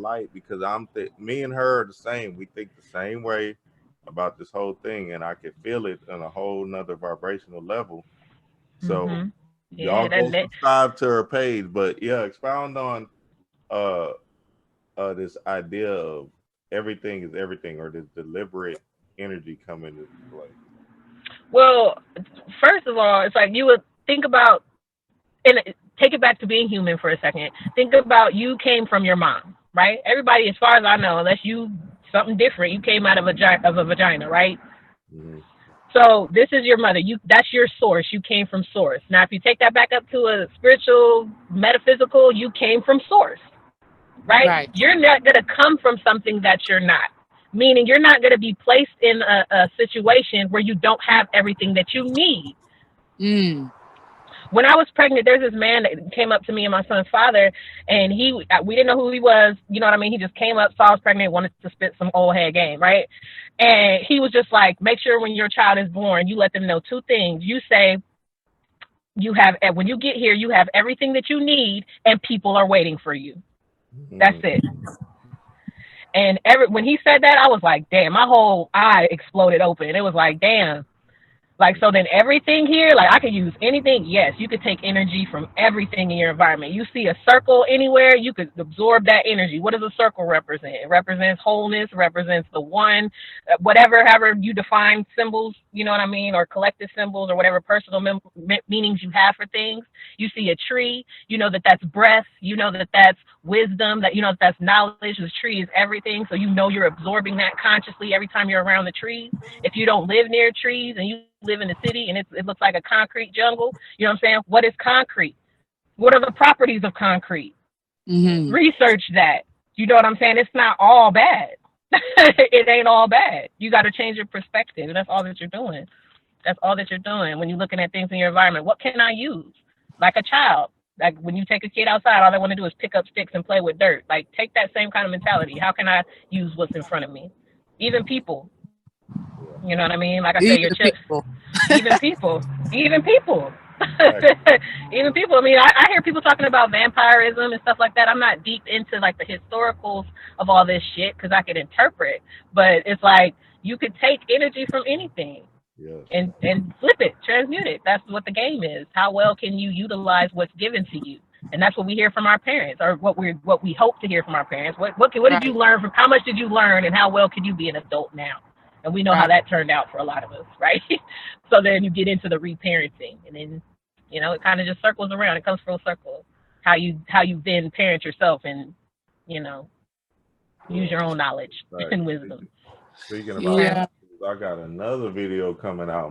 light, because me and her are the same. We think the same way about this whole thing, and I can feel it on a whole nother vibrational level. So y'all go subscribe to her page, but yeah, expound on uh this idea of everything is everything, or this deliberate energy coming into play. Well, first of all, it's like you would think about, and take it back to being human for a second. Think about, you came from your mom, right? Everybody, as far as I know, unless you something different, you came out of a vagina, right? Mm-hmm. So this is your mother. That's your source. You came from source. Now, if you take that back up to a spiritual, metaphysical, you came from source, right? Right. You're not gonna come from something that you're not. Meaning, you're not gonna be placed in a situation where you don't have everything that you need. Mm. When I was pregnant, there's this man that came up to me and my son's father, and we didn't know who he was. You know what I mean? He just came up, saw I was pregnant, wanted to spit some old head game, right? And he was just like, make sure when your child is born, you let them know two things. You say, when you get here, you have everything that you need, and people are waiting for you. That's it. And when he said that, I was like, damn, my whole eye exploded open. It was like, damn. Like, so then everything here, like, I could use anything. Yes, you could take energy from everything in your environment. You see a circle anywhere, you could absorb that energy. What does a circle represent? It represents wholeness, represents the one, however you define symbols, you know what I mean, or collective symbols, or whatever personal meanings you have for things. You see a tree, you know that that's breath, you know that that's wisdom, that you know that that's knowledge. The tree is everything, so you know you're absorbing that consciously every time you're around the trees. If you don't live near trees and you live in the city and it looks like a concrete jungle, you know what I'm saying? What is concrete? What are the properties of concrete? Mm-hmm. Research that. You know what I'm saying? It's not all bad. It ain't all bad. You got to change your perspective, and that's all that you're doing. That's all that you're doing when you're looking at things in your environment. What can I use? Like a child. Like when you take a kid outside, all they want to do is pick up sticks and play with dirt. Like, take that same kind of mentality. How can I use what's in front of me? Even people. You know what I mean? Like I say, your chips. Even people. Even people. Even people. I mean, I hear people talking about vampirism and stuff like that. I'm not deep into like the historicals of all this shit because I can interpret. But it's like you could take energy from anything. Yes. And flip it, transmute it. That's what the game is. How well can you utilize what's given to you? And that's what we hear from our parents, or what we hope to hear from our parents. What did you learn from? How much did you learn, and how well can you be an adult now? And we know how that turned out for a lot of us, right? So then you get into the reparenting, and then it kind of just circles around. It comes full circle. How you then parent yourself, and use your own knowledge and wisdom. Speaking about, I got another video coming out.